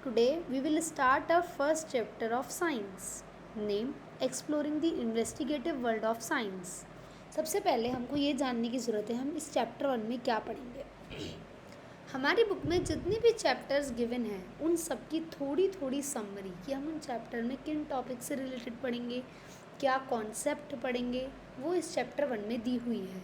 Today we will start our first chapter of science, named Exploring the Investigative World of Science. सबसे पहले हमको ये जानने की ज़रूरत है हम इस चैप्टर 1 में क्या पढ़ेंगे। हमारी बुक में जितने भी चैप्टर्स गिवन हैं उन सब की थोड़ी थोड़ी समरी कि हम उन चैप्टर में किन टॉपिक से रिलेटेड पढ़ेंगे, क्या कॉन्सेप्ट पढ़ेंगे, वो इस चैप्टर 1 में दी हुई है।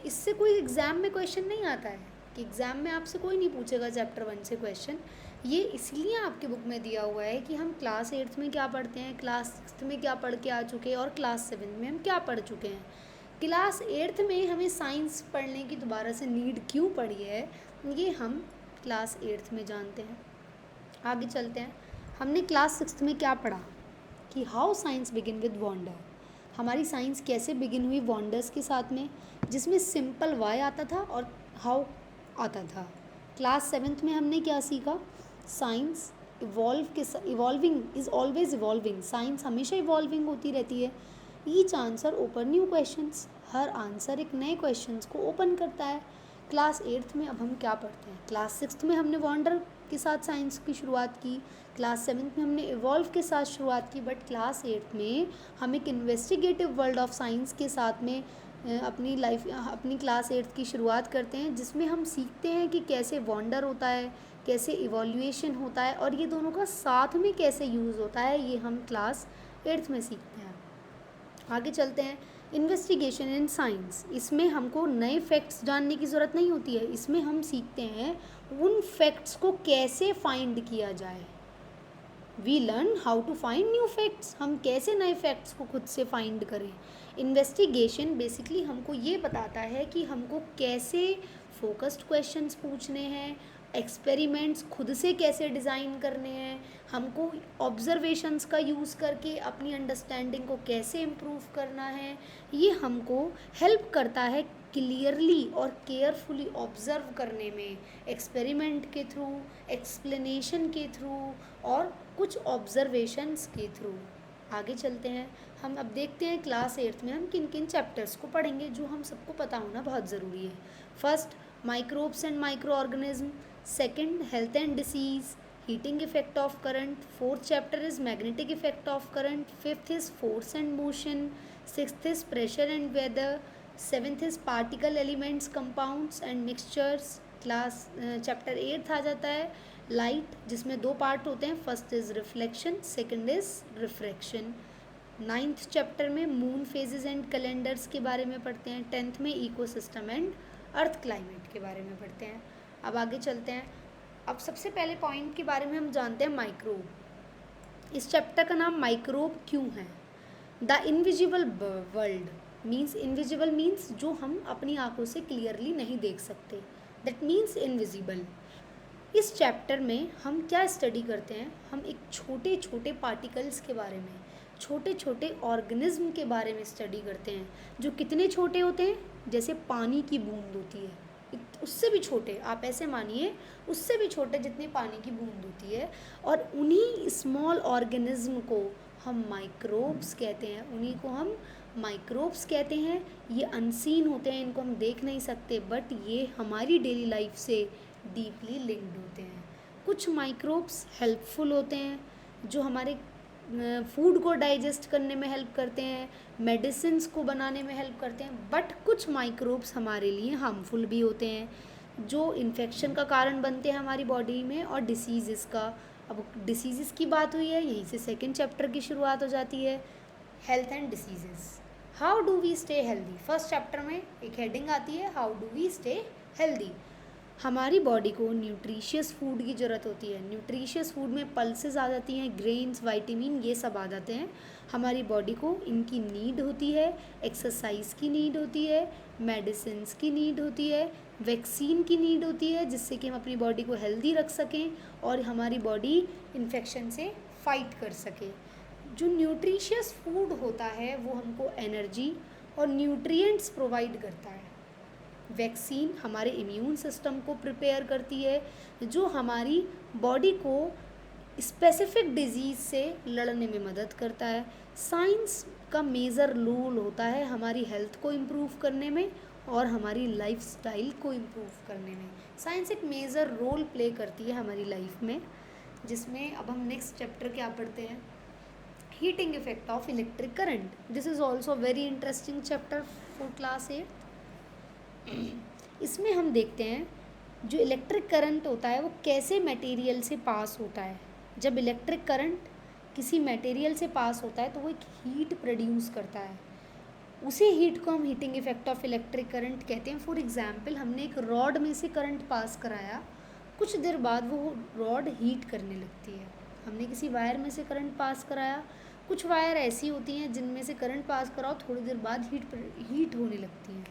इससे कोई एग्ज़ाम में क्वेश्चन नहीं आता है कि एग्ज़ाम में आपसे कोई नहीं पूछेगा चैप्टर 1 से क्वेश्चन। ये इसलिए आपके बुक में दिया हुआ है कि हम क्लास 8th में क्या पढ़ते हैं, क्लास 6th में क्या पढ़ के आ चुके हैं और क्लास 7th में हम क्या पढ़ चुके हैं। क्लास 8th में हमें साइंस पढ़ने की दोबारा से नीड क्यों पड़ी है, ये हम क्लास 8th में जानते हैं। आगे चलते हैं। हमने क्लास 6th में क्या पढ़ा कि how science begin with wonder. हमारी साइंस कैसे बिगिन हुई वॉन्डर्स के साथ में, जिसमें सिंपल वाई आता था और हाउ आता था। क्लास 7th में हमने क्या सीखा, science evolving is always evolving. Science हमेशा इवॉल्विंग होती रहती है। Each answer open new questions, हर आंसर एक नए क्वेश्चंस को ओपन करता है। क्लास 8th में अब हम क्या पढ़ते हैं, क्लास 6th में हमने वॉन्डर के साथ साइंस की शुरुआत की, क्लास 7th में हमने इवॉल्व के साथ शुरुआत की, बट क्लास 8th में हम एक इन्वेस्टिगेटिव वर्ल्ड ऑफ साइंस के साथ में अपनी क्लास 8th की शुरुआत करते हैं, जिसमें हम सीखते हैं कि कैसे वॉन्डर होता है, कैसे इवोल्यूशन होता है और ये दोनों का साथ में कैसे यूज़ होता है, ये हम क्लास 8th में सीखते हैं। आगे चलते हैं। इन्वेस्टिगेशन इन साइंस, इसमें हमको नए फैक्ट्स जानने की ज़रूरत नहीं होती है, इसमें हम सीखते हैं उन फैक्ट्स को कैसे फाइंड किया जाए। We learn how to find new facts, हम कैसे नए फैक्ट्स को खुद से फाइंड करें। इन्वेस्टिगेशन बेसिकली हमको ये बताता है कि हमको कैसे फोकस्ड क्वेश्चंस पूछने हैं, एक्सपेरिमेंट्स खुद से कैसे डिज़ाइन करने हैं, हमको ऑब्जर्वेशंस का यूज़ करके अपनी अंडरस्टैंडिंग को कैसे इम्प्रूव करना है। ये हमको हेल्प करता है क्लियरली और केयरफुली ऑब्ज़र्व करने में, एक्सपेरिमेंट के थ्रू, एक्सप्लेनेशन के थ्रू और कुछ ऑब्जर्वेशंस के थ्रू। आगे चलते हैं। हम अब देखते हैं क्लास 8th में हम किन किन चैप्टर्स को पढ़ेंगे, जो हम सबको पता होना बहुत ज़रूरी है। First, microbes and micro organism. Second, health and disease, heating effect of current. Fourth chapter is magnetic effect of current. Fifth is force and motion. Sixth is pressure and weather. Seventh is particle elements, compounds and mixtures. Chapter 8 आ जाता है light, जिसमें 2 part होते हैं, first is reflection, second is refraction. 9th chapter में moon phases and calendars के बारे में पढ़ते हैं। 10th में इकोसिस्टम एंड अर्थ क्लाइमेट के बारे में पढ़ते हैं। अब आगे चलते हैं। अब सबसे पहले पॉइंट के बारे में हम जानते हैं माइक्रोब। इस चैप्टर का नाम माइक्रोब क्यों है। The invisible world means, invisible means जो हम अपनी आंखों से क्लियरली नहीं देख सकते, दैट मीन्स इनविजिबल। इस चैप्टर में हम क्या स्टडी करते हैं, हम एक छोटे छोटे पार्टिकल्स के बारे में, छोटे छोटे ऑर्गेनिज्म के बारे में स्टडी करते हैं, जो कितने छोटे होते हैं, जैसे पानी की बूंद होती है, उससे भी छोटे, आप ऐसे मानिए उससे भी छोटे जितनी पानी की बूंद होती है। और उन्हीं स्मॉल ऑर्गेनिज्म को हम माइक्रोब्स कहते हैं, उन्हीं को हम माइक्रोब्स कहते हैं। ये अनसीन होते हैं, इनको हम देख नहीं सकते, बट ये हमारी डेली लाइफ से डीपली लिंक्ड होते हैं। कुछ माइक्रोब्स हेल्पफुल होते हैं, जो हमारे फूड को डाइजेस्ट करने में हेल्प करते हैं, मेडिसिन्स को बनाने में हेल्प करते हैं, बट कुछ माइक्रोब्स हमारे लिए हार्मफुल भी होते हैं, जो इन्फेक्शन का कारण बनते हैं हमारी बॉडी में और डिसीज़ का। अब डिसीज़ की बात हुई है, यहीं से सेकेंड चैप्टर की शुरुआत हो जाती है, health and disease. How do we stay healthy. First chapter में एक हेडिंग आती है, how do we stay healthy. हमारी बॉडी को न्यूट्रिशियस फूड की ज़रूरत होती है। न्यूट्रिशियस फूड में पल्सेस आ जाती हैं, ग्रेन्स, विटामिन, ये सब आ जाते हैं। हमारी बॉडी को इनकी नीड होती है, एक्सरसाइज की नीड होती है, मेडिसिन्स की नीड होती है, वैक्सीन की नीड होती है, जिससे कि हम अपनी बॉडी को हेल्दी रख सकें और हमारी बॉडी इन्फेक्शन से फाइट कर सके। जो न्यूट्रिशियस फूड होता है वो हमको एनर्जी और न्यूट्रिएंट्स प्रोवाइड करता है। वैक्सीन हमारे इम्यून सिस्टम को प्रिपेयर करती है, जो हमारी बॉडी को स्पेसिफिक डिजीज़ से लड़ने में मदद करता है। साइंस का मेजर रोल होता है हमारी हेल्थ को इम्प्रूव करने में और हमारी लाइफस्टाइल को इम्प्रूव करने में। साइंस एक मेजर रोल प्ले करती है हमारी लाइफ में। जिसमें अब हम नेक्स्ट चैप्टर क्या पढ़ते हैं, heating effect of electric current. This is also very interesting chapter for class 8. इसमें हम देखते हैं जो इलेक्ट्रिक करंट होता है वो कैसे मटेरियल से पास होता है. जब इलेक्ट्रिक करंट किसी मटेरियल से पास होता है तो वो एक हीट प्रोड्यूस करता है. उसी हीट को हम heating effect of electric current कहते हैं. फॉर एग्जांपल हमने एक रॉड में से करंट पास कराया, कुछ देर बाद वो रॉड हीट करने लगती है. हमने किसी वायर में से करंट पास कराया, कुछ वायर ऐसी होती हैं जिनमें से करंट पास कराओ थोड़ी देर बाद हीट होने लगती हैं.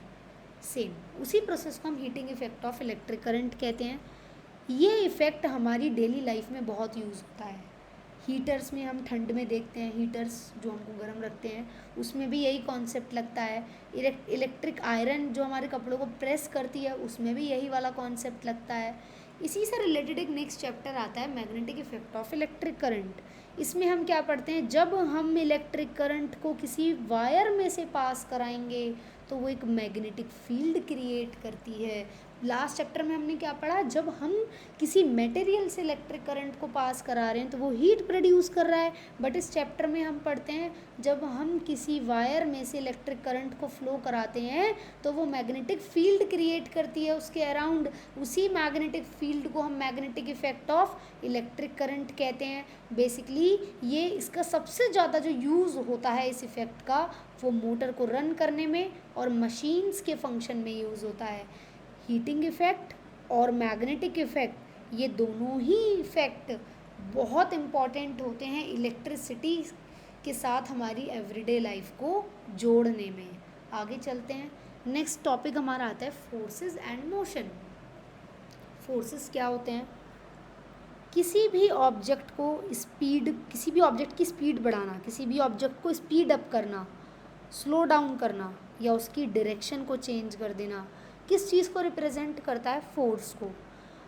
सेम उसी प्रोसेस को हम heating effect of electric current कहते हैं. ये इफ़ेक्ट हमारी डेली लाइफ में बहुत यूज़ होता है. हीटर्स में हम ठंड में देखते हैं, हीटर्स जो हमको गर्म रखते हैं उसमें भी यही कॉन्सेप्ट लगता है. इलेक्ट्रिक आयरन जो हमारे कपड़ों को प्रेस करती है उसमें भी यही वाला कॉन्सेप्ट लगता है. इसी से रिलेटेड एक नेक्स्ट चैप्टर आता है magnetic effect of electric current. इसमें हम क्या पढ़ते हैं, जब हम इलेक्ट्रिक करंट को किसी वायर में से पास कराएंगे तो वो एक मैग्नेटिक फील्ड क्रिएट करती है. लास्ट चैप्टर में हमने क्या पढ़ा, जब हम किसी मटेरियल से इलेक्ट्रिक करंट को पास करा रहे हैं तो वो हीट प्रोड्यूस कर रहा है. बट इस चैप्टर में हम पढ़ते हैं जब हम किसी वायर में से इलेक्ट्रिक करंट को फ्लो कराते हैं तो वो मैग्नेटिक फील्ड क्रिएट करती है उसके अराउंड. उसी मैग्नेटिक फील्ड को हम magnetic effect of electric current कहते हैं. बेसिकली ये इसका सबसे ज़्यादा जो यूज़ होता है इस इफ़ेक्ट का वो मोटर को रन करने में और मशीन्स के फंक्शन में यूज़ होता है. हीटिंग इफ़ेक्ट और मैग्नेटिक इफ़ेक्ट ये दोनों ही इफ़ेक्ट बहुत इम्पॉर्टेंट होते हैं इलेक्ट्रिसिटी के साथ हमारी एवरीडे लाइफ को जोड़ने में. आगे चलते हैं. नेक्स्ट टॉपिक हमारा आता है फोर्सेस एंड मोशन. फोर्सेस क्या होते हैं, किसी भी ऑब्जेक्ट की स्पीड बढ़ाना, किसी भी ऑब्जेक्ट को स्पीड अप करना, स्लो डाउन करना या उसकी डायरेक्शन को चेंज कर देना, किस चीज़ को रिप्रेजेंट करता है, फोर्स को.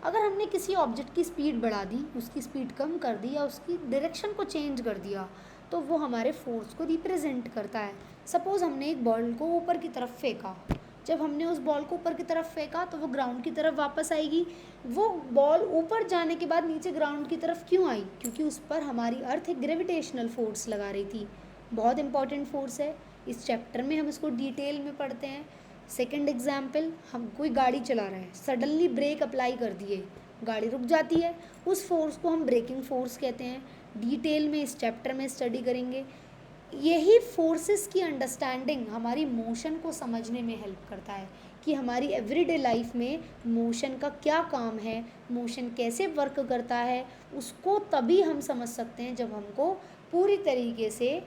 अगर हमने किसी ऑब्जेक्ट की स्पीड बढ़ा दी, उसकी स्पीड कम कर दी या उसकी डायरेक्शन को चेंज कर दिया तो वो हमारे फोर्स को रिप्रेजेंट करता है. सपोज़ हमने एक बॉल को ऊपर की तरफ फेंका, जब हमने उस बॉल को ऊपर की तरफ फेंका तो वो ग्राउंड की तरफ वापस आएगी. वो बॉल ऊपर जाने के बाद नीचे ग्राउंड की तरफ क्यों आई, क्योंकि उस पर हमारी अर्थ एक ग्रेविटेशनल फोर्स लगा रही थी. बहुत इंपॉर्टेंट फोर्स है. इस चैप्टर में हम इसको डिटेल में पढ़ते हैं. सेकंड एग्जाम्पल, हम कोई गाड़ी चला रहे हैं, सडनली ब्रेक अप्लाई कर दिए, गाड़ी रुक जाती है, उस फोर्स को हम ब्रेकिंग फोर्स कहते हैं. डिटेल में इस चैप्टर में स्टडी करेंगे. यही फोर्सेस की अंडरस्टैंडिंग हमारी मोशन को समझने में हेल्प करता है कि हमारी एवरीडे लाइफ में मोशन का क्या काम है, मोशन कैसे वर्क करता है. उसको तभी हम समझ सकते हैं जब हमको पूरी तरीके से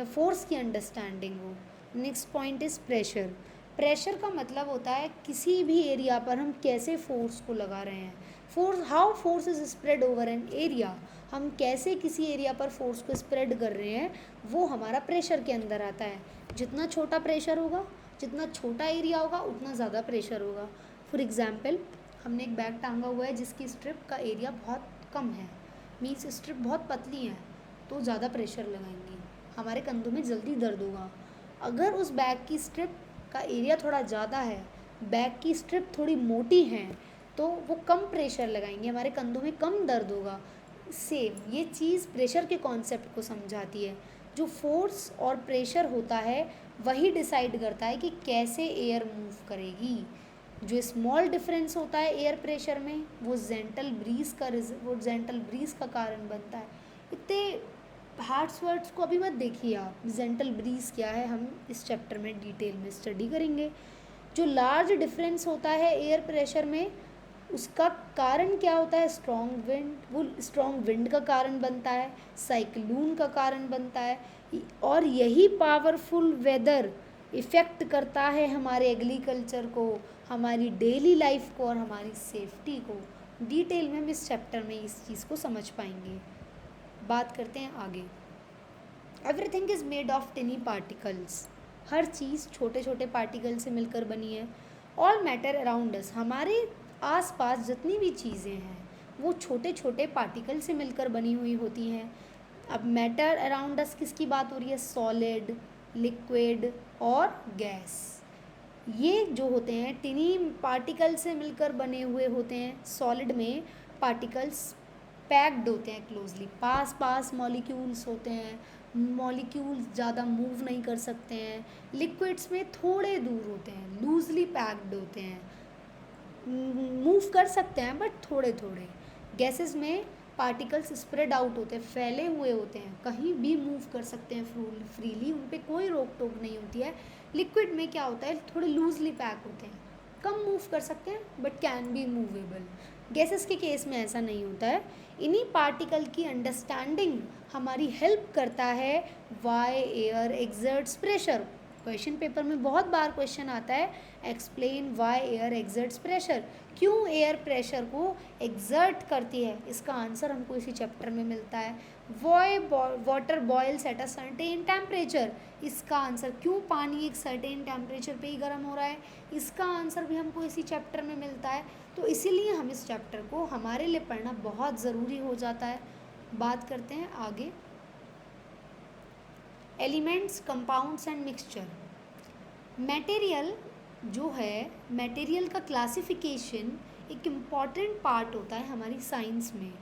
फोर्स की अंडरस्टैंडिंग हो. Next point is pressure. Pressure का मतलब होता है किसी भी एरिया पर हम कैसे फोर्स को लगा रहे हैं. How force is spread over an area, हम कैसे किसी एरिया पर फोर्स को स्प्रेड कर रहे हैं वो हमारा प्रेशर के अंदर आता है. जितना छोटा प्रेशर होगा, जितना छोटा एरिया होगा उतना ज़्यादा प्रेशर होगा. फॉर एग्जांपल, हमने एक बैग टांगा हुआ है जिसकी स्ट्रिप का एरिया बहुत कम है, मीन्स स्ट्रिप बहुत पतली है, तो ज़्यादा प्रेशर लगाएंगे, हमारे कंधों में जल्दी दर्द होगा. अगर उस बैग की स्ट्रिप का एरिया थोड़ा ज़्यादा है, बैग की स्ट्रिप थोड़ी मोटी है, तो वो कम प्रेशर लगाएंगे, हमारे कंधों में कम दर्द होगा. सेम ये चीज़ प्रेशर के कॉन्सेप्ट को समझाती है. जो फोर्स और प्रेशर होता है वही डिसाइड करता है कि कैसे एयर मूव करेगी. जो स्मॉल डिफरेंस होता है एयर प्रेशर में वो जेंटल ब्रीज का कारण बनता है. इतने हार्ड्स वर्ड्स को अभी मत देखिए आप. जेंटल ब्रीज क्या है हम इस चैप्टर में डिटेल में स्टडी करेंगे. जो लार्ज डिफरेंस होता है एयर प्रेशर में उसका कारण क्या होता है, स्ट्रॉन्ग विंड. वो स्ट्रॉन्ग विंड का कारण बनता है, साइक्लोन का कारण बनता है. और यही पावरफुल वेदर इफ़ेक्ट करता है हमारे एग्रीकल्चर को, हमारी डेली लाइफ को और हमारी सेफ्टी को. डिटेल में हम इस चैप्टर में इस चीज़ को समझ पाएंगे. बात करते हैं आगे. Everything is made of tiny particles. हर चीज़ छोटे छोटे पार्टिकल से मिलकर बनी है. ऑल मैटर अराउंड अस, हमारे आसपास जितनी भी चीज़ें हैं वो छोटे छोटे पार्टिकल से मिलकर बनी हुई होती हैं. अब मैटर अराउंड अस किसकी बात हो रही है, सॉलिड, लिक्विड और गैस. ये जो होते हैं टिनी पार्टिकल से मिलकर बने हुए होते हैं. सॉलिड में पार्टिकल्स पैक्ड होते हैं क्लोजली, पास पास मॉलिक्यूल्स होते हैं, मॉलिक्यूल्स ज़्यादा मूव नहीं कर सकते हैं। लिक्विड्स में थोड़े दूर होते हैं, लूजली पैक्ड होते हैं, मूव कर सकते हैं बट थोड़े थोड़े। गैसेस में पार्टिकल्स स्प्रेड आउट होते हैं, फैले हुए होते हैं, कहीं भी मूव कर सकते हैं फ्रीली, उन पर कोई रोक टोक नहीं होती है। लिक्विड में क्या होता है, थोड़े लूजली पैक होते हैं, कम मूव कर सकते हैं but can be movable. Gases के केस में ऐसा नहीं होता है। इन्हीं पार्टिकल की अंडरस्टैंडिंग हमारी हेल्प करता है why air exerts pressure. Question paper में बहुत बार क्वेश्चन आता है, explain why air exerts pressure, क्यों एयर प्रेशर को एक्सर्ट करती है। इसका आंसर हमको इसी चैप्टर में मिलता है। Why water boils at a certain temperature, इसका आंसर क्यों पानी एक सर्टेन टेम्परेचर पे ही गर्म हो रहा है, इसका आंसर भी हमको इसी चैप्टर में मिलता है। तो इसीलिए हम इस चैप्टर को हमारे लिए पढ़ना बहुत ज़रूरी हो जाता है। बात करते हैं आगे, elements, compounds and mixture. Material जो है, मटेरियल का क्लासिफिकेशन एक इम्पॉर्टेंट पार्ट होता है हमारी साइंस में।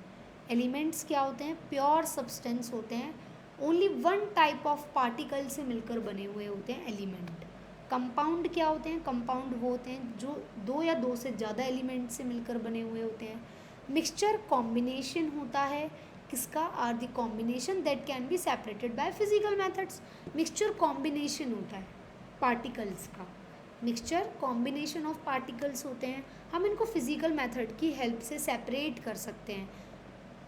एलिमेंट्स क्या होते हैं, प्योर सब्सटेंस होते हैं, only one type of particle से मिलकर बने हुए होते हैं एलिमेंट। कंपाउंड क्या होते हैं, कंपाउंड वो होते हैं जो दो या दो से ज़्यादा एलिमेंट से मिलकर बने हुए होते हैं। मिक्सचर कॉम्बिनेशन होता है, किसका, are the combination that can be separated by physical methods. Mixture combination होता है पार्टिकल्स का, मिक्सचर कॉम्बिनेशन ऑफ पार्टिकल्स होते हैं, हम इनको फिजिकल मेथड की हेल्प से सेपरेट कर सकते हैं।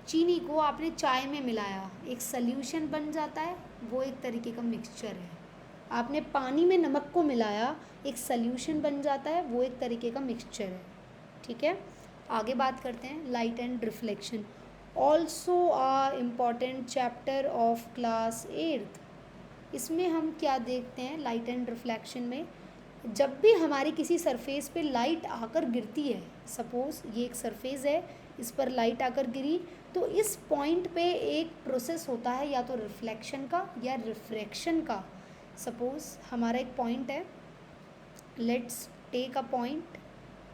चीनी को आपने चाय में मिलाया, एक सल्यूशन बन जाता है, वो एक तरीके का मिक्सचर है। आपने पानी में नमक को मिलाया, एक सल्यूशन बन जाता है, वो एक तरीके का मिक्सचर है। ठीक है, आगे बात करते हैं, light and reflection, also a important chapter of class 8th। इसमें हम क्या देखते हैं, लाइट एंड रिफ्लेक्शन में, जब भी हमारी किसी सरफेस पे लाइट आकर गिरती है, सपोज़ ये एक सरफेस है, इस पर लाइट आकर गिरी, तो इस पॉइंट पे एक प्रोसेस होता है, या तो रिफ्लेक्शन का या रिफ्रैक्शन का। सपोज़ हमारा एक पॉइंट है, लेट्स टेक अ पॉइंट,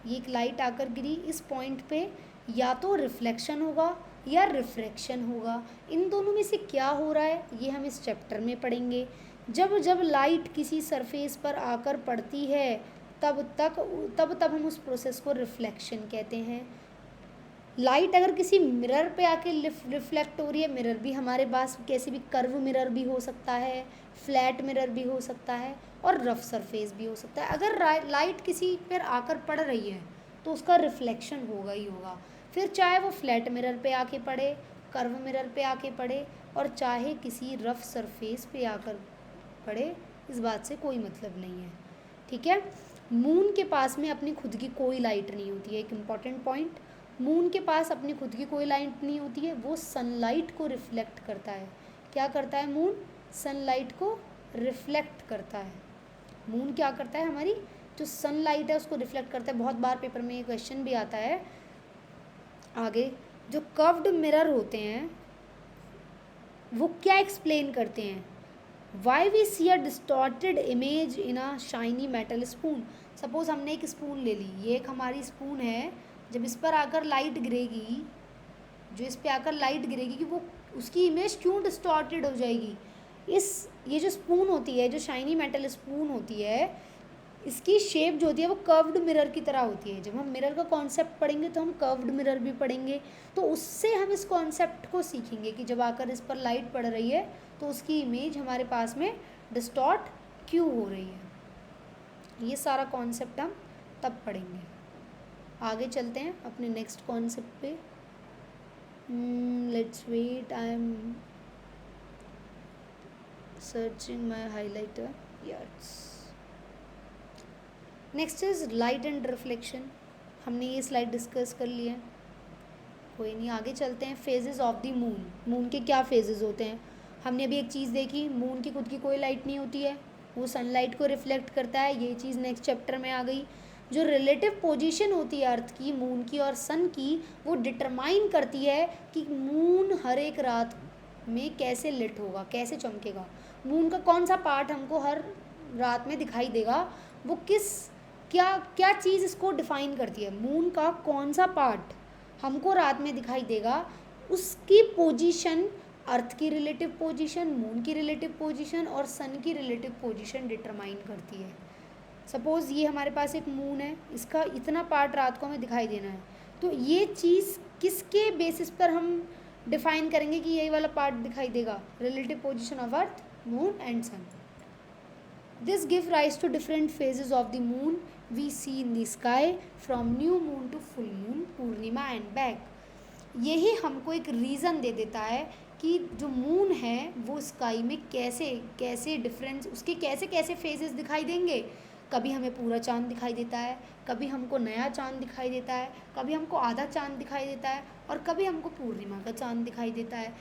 ये एक लाइट आकर गिरी, इस पॉइंट पे या तो रिफ्लेक्शन होगा या रिफ्रैक्शन होगा। इन दोनों में से क्या हो रहा है, ये हम इस चैप्टर में पढ़ेंगे। जब जब लाइट किसी सरफेस पर आकर पड़ती है, तब हम उस प्रोसेस को रिफ्लेक्शन कहते हैं। लाइट अगर किसी मिरर पे आके रिफ्लेक्ट हो रही है, मिरर भी हमारे पास कैसे भी, कर्व मिरर भी हो सकता है, फ्लैट मिरर भी हो सकता है, और रफ सरफेस भी हो सकता है। अगर लाइट किसी पर आकर पड़ रही है तो उसका रिफ्लेक्शन होगा ही होगा, फिर चाहे वो फ्लैट मिरर पे आके पड़े, कर्व मिरर पे आके पड़े, और चाहे किसी रफ सरफेस पे आकर पड़े, इस बात से कोई मतलब नहीं है। ठीक है, मून के पास में अपनी खुद की कोई लाइट नहीं होती है, एक इम्पॉर्टेंट पॉइंट, मून के पास अपनी खुद की कोई लाइट नहीं होती है, वो सनलाइट को रिफ्लेक्ट करता है। क्या करता है मून, सनलाइट को रिफ्लेक्ट करता है। मून क्या करता है, हमारी जो सनलाइट है उसको रिफ्लेक्ट करता है। बहुत बार पेपर में ये क्वेश्चन भी आता है। आगे जो कर्व्ड मिरर होते हैं वो क्या एक्सप्लेन करते हैं, why we see a distorted image in a shiny metal spoon. Suppose हमने एक स्पून ले ली, ये एक हमारी स्पून है, जब इस पर आकर लाइट गिरेगी, जो इस पर आकर लाइट गिरेगी कि वो उसकी इमेज क्यों डिस्टॉर्टेड हो जाएगी। ये जो स्पून होती है, जो शाइनी मेटल स्पून होती है, इसकी शेप जो होती है वो कर्व्ड मिरर की तरह होती है। जब हम मिरर का कॉन्सेप्ट पढ़ेंगे तो हम कर्व्ड मिरर भी पढ़ेंगे, तो उससे हम इस कॉन्सेप्ट को सीखेंगे कि जब आकर इस पर लाइट पड़ रही है तो उसकी इमेज हमारे पास में डिस्टॉर्ट क्यों हो रही है। ये सारा कॉन्सेप्ट हम तब पढ़ेंगे। आगे चलते हैं अपने नेक्स्ट कॉन्सेप्ट पे। Let's wait, I am searching my highlighter. Yes, next is light and reflection. हमने ये स्लाइड डिस्कस कर लिया है, कोई नहीं, आगे चलते हैं। Phases of the moon, moon के क्या फेजेस होते हैं। हमने अभी एक चीज़ देखी, मून की खुद की कोई लाइट नहीं होती है, वो सनलाइट को रिफ्लेक्ट करता है, ये चीज़ नेक्स्ट चैप्टर में आ गई। जो रिलेटिव पोजीशन होती है अर्थ की, मून की और सन की, वो डिटरमाइन करती है कि मून हर एक रात में कैसे लिट होगा, कैसे चमकेगा। मून का कौन सा पार्ट हमको हर रात में दिखाई देगा, वो क्या चीज़ इसको डिफ़ाइन करती है। मून का कौन सा पार्ट हमको रात में दिखाई देगा, उसकी पोजीशन, अर्थ की रिलेटिव पोजीशन, मून की रिलेटिव पोजीशन और सन की रिलेटिव पोजीशन डिटरमाइन करती है। सपोज़ ये हमारे पास एक मून है, इसका इतना पार्ट रात को हमें दिखाई देना है, तो ये चीज़ किसके बेसिस पर हम डिफाइन करेंगे कि यही वाला पार्ट दिखाई देगा? Relative position of earth, moon and sun. This give rise to different phases of the moon we see in the sky from new moon to full moon, Purnima and back. यही हमको एक reason दे देता है कि जो moon है वो sky में कैसे कैसे डिफरेंस, उसके कैसे कैसे फेजेस दिखाई देंगे. कभी हमें पूरा चांद दिखाई देता है, कभी हमको नया चांद दिखाई देता है, कभी हमको आधा चांद दिखाई देता है और कभी हमको पूर्णिमा का चांद दिखाई देता है.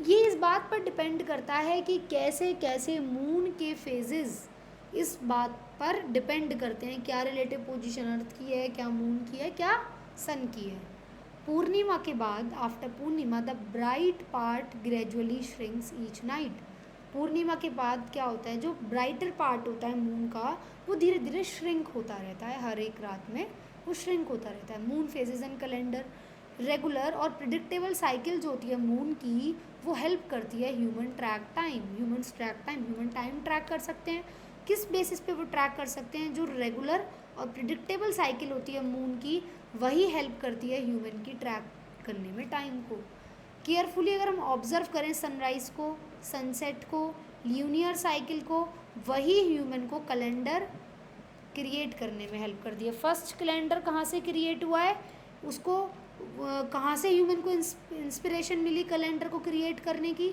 ये इस बात पर डिपेंड करता है कि कैसे कैसे मून के फेजेस इस बात पर डिपेंड करते हैं, क्या रिलेटिव पोजीशन अर्थ की है, क्या मून की है, क्या सन की है. पूर्णिमा के बाद, after purnima the bright part gradually shrinks each night. पूर्णिमा के बाद क्या होता है, जो ब्राइटर पार्ट होता है मून का वो धीरे धीरे श्रिंक होता रहता है, हर एक रात में वो श्रिंक होता रहता है. Moon phases and calendar. Regular और प्रिडिक्टेबल साइकिल जो होती है मून की वो हेल्प करती है ह्यूमन टाइम ट्रैक कर सकते हैं. किस बेसिस पे वो ट्रैक कर सकते हैं? जो रेगुलर और प्रिडिक्टेबल साइकिल होती है मून की वही हेल्प करती है ह्यूमन की ट्रैक करने में टाइम को. केयरफुली अगर हम ऑब्जर्व करें सनराइज़ को, सनसेट को, ल्यूनियर साइकिल को, वही ह्यूमन को कैलेंडर क्रिएट करने में हेल्प करती है. फर्स्ट कैलेंडर कहाँ से क्रिएट हुआ है, उसको कहाँ से ह्यूमन को इंस्पिरेशन मिली कैलेंडर को क्रिएट करने की?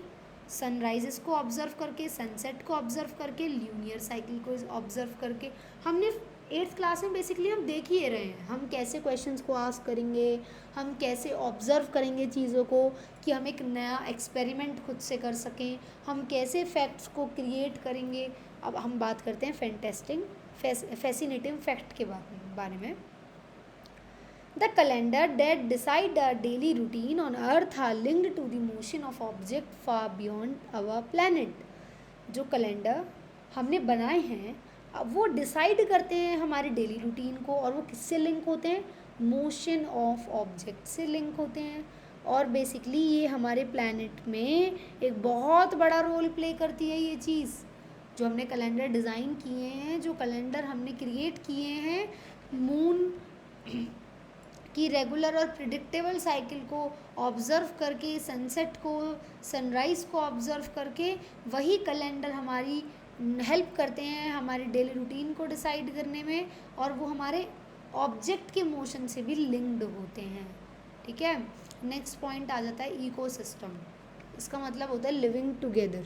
सनराइजेस को ऑब्जर्व करके, सनसेट को ऑब्जर्व करके, ल्यूनियर साइकिल को ऑब्जर्व करके. हमने 8th क्लास में बेसिकली हम देख ही रहे हैं हम कैसे क्वेश्चंस को आस्क करेंगे, हम कैसे ऑब्जर्व करेंगे चीज़ों को कि हम एक नया एक्सपेरिमेंट खुद से कर सकें, हम कैसे फैक्ट्स को क्रिएट करेंगे. अब हम बात करते हैं फैसिनेटिंग फैक्ट के बारे में. The calendar that decide our daily routine on earth are linked to the motion of object far beyond our planet. जो कैलेंडर हमने बनाए हैं अब वो डिसाइड करते हैं हमारे डेली रूटीन को, और वो किससे लिंक होते हैं? मोशन ऑफ ऑब्जेक्ट से लिंक होते हैं. और बेसिकली ये हमारे प्लैनेट में एक बहुत बड़ा रोल प्ले करती है ये चीज़. जो हमने कैलेंडर डिज़ाइन किए हैं, जो कैलेंडर हमने क्रिएट किए हैं, मून की रेगुलर और प्रिडिक्टेबल साइकिल को ऑब्ज़र्व करके, सनसेट को, सनराइज़ को ऑब्ज़र्व करके, वही कैलेंडर हमारी हेल्प करते हैं हमारे डेली रूटीन को डिसाइड करने में, और वो हमारे ऑब्जेक्ट के मोशन से भी लिंक्ड होते हैं. ठीक है. नेक्स्ट पॉइंट आ जाता है इकोसिस्टम. इसका मतलब होता है living together.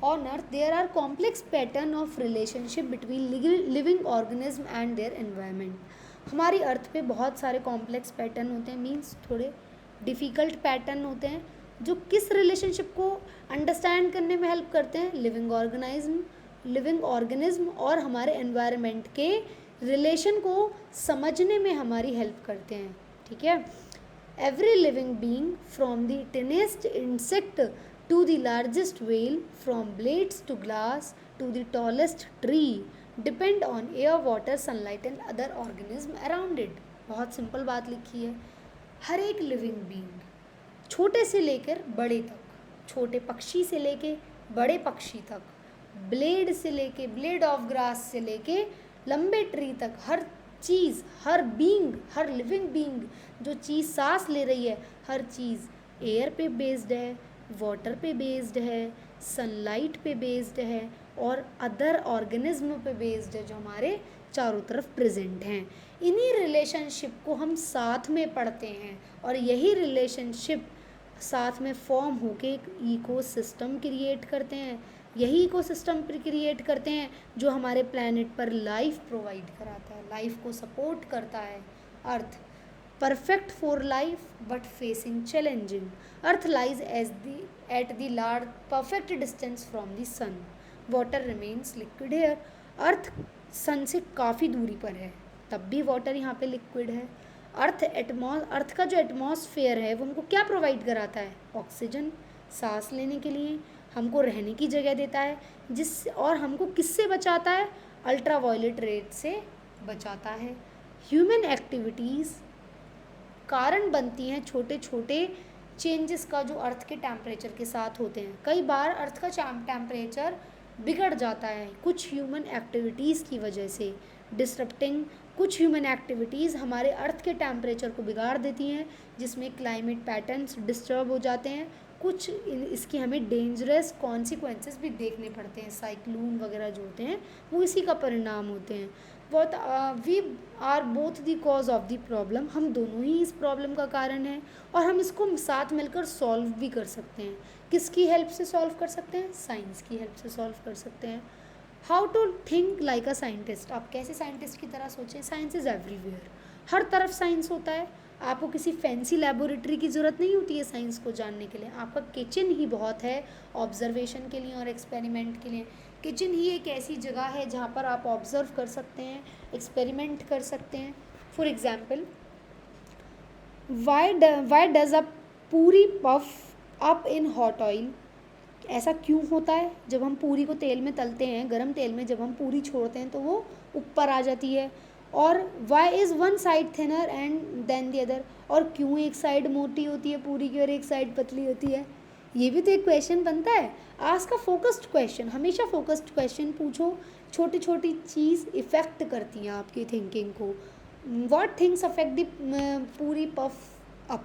On earth there are complex pattern of relationship between living organism and their environment. हमारी अर्थ पे बहुत सारे कॉम्प्लेक्स पैटर्न होते हैं, मीन्स थोड़े डिफ़िकल्ट पैटर्न होते हैं, जो किस रिलेशनशिप को अंडरस्टैंड करने में हेल्प करते हैं? लिविंग ऑर्गेनिज्म और हमारे एनवायरनमेंट के रिलेशन को समझने में हमारी हेल्प करते हैं. ठीक है. Every living being from the tiniest insect to the largest whale, from blades to grass to the tallest tree, depend on air, water, sunlight and other organism around it. बहुत simple बात लिखी है. हर एक living being, छोटे से लेकर बड़े तक, छोटे पक्षी से लेके बड़े पक्षी तक, ब्लेड ऑफ ग्रास से लेके लंबे ट्री तक, हर चीज़, हर बीइंग, हर लिविंग बीइंग जो चीज़ सांस ले रही है, हर चीज़ एयर पे बेस्ड है, वाटर पे बेस्ड है, सनलाइट पे बेस्ड है और अदर ऑर्गेनिज्म पे बेस्ड है जो हमारे चारों तरफ प्रेजेंट हैं. इन्हीं रिलेशनशिप को हम साथ में पढ़ते हैं और यही रिलेशनशिप साथ में फॉर्म होके एक इकोसिस्टम क्रिएट करते हैं. यही इकोसिस्टम क्रिएट करते हैं जो हमारे प्लैनेट पर लाइफ प्रोवाइड कराता है, लाइफ को सपोर्ट करता है. अर्थ perfect for life but facing challenging. Earth lies at the large perfect distance from the sun. Water remains liquid here. अर्थ सन से काफ़ी दूरी पर है, तब भी वाटर यहाँ पे लिक्विड है. अर्थ का जो एटमॉस्फेयर है वो हमको क्या प्रोवाइड कराता है? ऑक्सीजन, सांस लेने के लिए, हमको रहने की जगह देता है, और हमको किससे बचाता है? अल्ट्रावायलेट रेट से बचाता है. ह्यूमन एक्टिविटीज़ कारण बनती हैं छोटे छोटे चेंजेस का जो अर्थ के टेम्परेचर के साथ होते हैं। कई बार अर्थ का टेम्परेचर बिगड़ जाता है कुछ ह्यूमन एक्टिविटीज़ की वजह से। डिसरप्टिंग, कुछ ह्यूमन एक्टिविटीज़ हमारे अर्थ के टेम्परेचर को बिगाड़ देती हैं, जिसमें क्लाइमेट पैटर्न्स डिस्टर्ब हो जाते हैं। कुछ इसके हमें डेंजरस कॉन्सिक्वेंसेस भी देखने पड़ते हैं। साइक्लोन वगैरह जो होते हैं वो इसी का परिणाम होते हैं। We are both the cause of the problem, हम दोनों ही इस प्रॉब्लम का कारण हैं और हम इसको साथ मिलकर सॉल्व भी कर सकते हैं। किसकी हेल्प से सॉल्व कर सकते हैं? साइंस की हेल्प से सॉल्व कर सकते हैं। How to think like a scientist, आप कैसे साइंटिस्ट की तरह सोचें? साइंस इज़ एवरीवेयर, हर तरफ साइंस होता है। आपको किसी फैंसी लेबोरेटरी की ज़रूरत नहीं होती है साइंस को जानने के लिए। आपका किचन ही बहुत है ऑब्जर्वेशन के लिए और एक्सपेरिमेंट के लिए। किचन ही एक ऐसी जगह है जहाँ पर आप ऑब्जर्व कर सकते हैं, एक्सपेरिमेंट कर सकते हैं। For example, why does a puri puff up in hot oil, ऐसा क्यों होता है? जब हम पूरी को तेल में तलते हैं, गरम तेल में जब हम पूरी छोड़ते हैं तो वो ऊपर आ जाती है। और why is one side thinner and than the other, और क्यों एक साइड मोटी होती है पूरी की और एक साइड पतली होती है? ये भी तो एक क्वेश्चन बनता है। आस्क अ फोकस्ड क्वेश्चन, हमेशा फोकस्ड क्वेश्चन पूछो। छोटी छोटी चीज़ इफ़ेक्ट करती हैं आपकी थिंकिंग को। व्हाट थिंग्स अफेक्ट द पूरी पफ अप,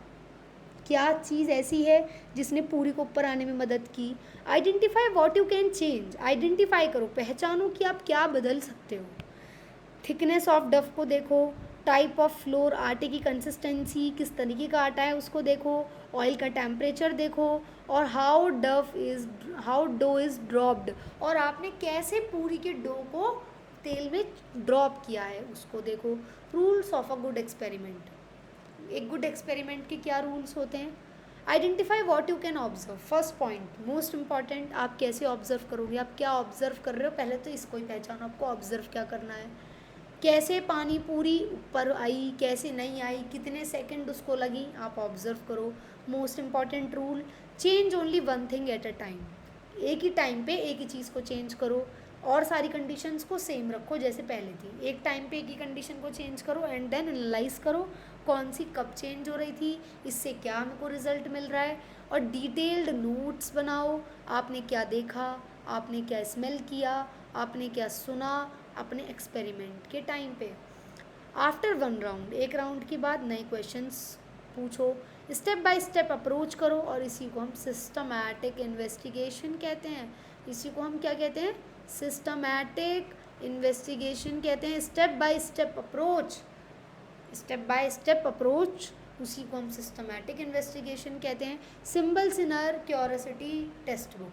क्या चीज़ ऐसी है जिसने पूरी को ऊपर आने में मदद की? Identify what you can change, identify करो, पहचानो कि आप क्या बदल सकते हो। थिकनेस ऑफ डफ को देखो, टाइप ऑफ फ्लोर, आटे की कंसिस्टेंसी, किस तरीके का आटा है उसको देखो, ऑयल का टेम्परेचर देखो, और हाउ डो इज़ ड्रॉप्ड, और आपने कैसे पूरी के डो को तेल में ड्रॉप किया है उसको देखो। Rules of a good experiment, एक गुड एक्सपेरिमेंट के क्या रूल्स होते हैं? Identify what you can observe, first point most important, आप कैसे ऑब्जर्व करोगे, आप क्या ऑब्जर्व कर रहे हो, पहले तो इसको ही पहचानो आपको ऑब्जर्व क्या करना है। कैसे पानी पूरी ऊपर आई, कैसे नहीं आई, कितने सेकंड उसको लगी, आप ऑब्जर्व करो। Most important rule, change only one thing at a time, एक ही टाइम पे एक ही चीज़ को चेंज करो और सारी कंडीशंस को सेम रखो जैसे पहले थी। एक टाइम पे एक ही कंडीशन को चेंज करो एंड देन एनालाइज करो कौन सी कब चेंज हो रही थी, इससे क्या हमको रिजल्ट मिल रहा है, और डिटेल्ड नोट्स बनाओ। आपने क्या देखा, आपने क्या स्मेल किया, आपने क्या सुना अपने एक्सपेरिमेंट के टाइम पे। आफ्टर वन राउंड, एक राउंड के बाद नए क्वेश्चंस पूछो, स्टेप बाय स्टेप अप्रोच करो, और इसी को हम सिस्टमैटिक इन्वेस्टिगेशन कहते हैं। इसी को हम क्या कहते हैं? सिस्टमैटिक इन्वेस्टिगेशन कहते हैं। स्टेप बाय स्टेप अप्रोच, उसी को हम सिस्टमैटिक इन्वेस्टिगेशन कहते हैं। Symbols in our curiosity textbook,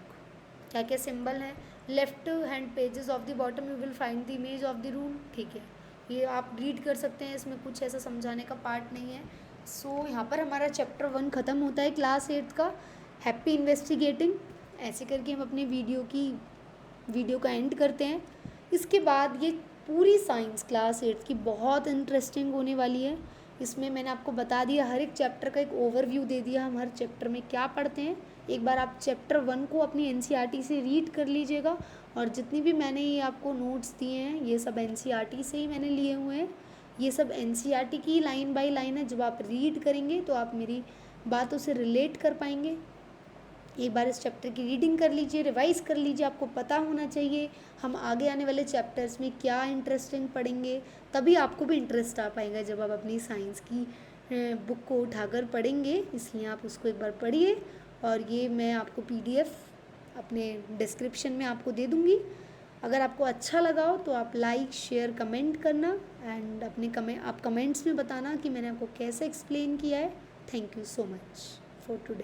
क्या क्या सिंबल हैं? Left hand pages of the bottom you will find the image of the room, ठीक है, ये आप रीड कर सकते हैं, इसमें कुछ ऐसा समझाने का पार्ट नहीं है। सो यहाँ पर हमारा चैप्टर 1 ख़त्म होता है क्लास 8 का, हैप्पी इन्वेस्टिगेटिंग। ऐसे करके हम अपने वीडियो का एंड करते हैं। इसके बाद ये पूरी साइंस क्लास 8 की बहुत इंटरेस्टिंग होने वाली है। इसमें मैंने आपको बता दिया, हर एक चैप्टर का एक ओवरव्यू दे दिया, हम हर चैप्टर में क्या पढ़ते हैं। एक बार आप चैप्टर 1 को अपनी एनसीईआरटी से रीड कर लीजिएगा, और जितनी भी मैंने ये आपको नोट्स दिए हैं ये सब एनसीईआरटी से ही मैंने लिए हुए हैं। ये सब एनसीईआरटी की लाइन बाय लाइन है, जब आप रीड करेंगे तो आप मेरी बातों से रिलेट कर पाएंगे। एक बार इस चैप्टर की रीडिंग कर लीजिए, रिवाइज कर लीजिए, आपको पता होना चाहिए हम आगे आने वाले चैप्टर्स में क्या इंटरेस्टिंग पढ़ेंगे, तभी आपको भी इंटरेस्ट आ पाएगा जब आप अपनी साइंस की बुक को उठाकर पढ़ेंगे। इसलिए आप उसको एक बार पढ़िए, और ये मैं आपको पीडीएफ अपने डिस्क्रिप्शन में आपको दे दूँगी। अगर आपको अच्छा लगा हो तो आप लाइक शेयर कमेंट करना, एंड आप कमेंट्स में बताना कि मैंने आपको कैसे एक्सप्लेन किया है। Thank you so much for today.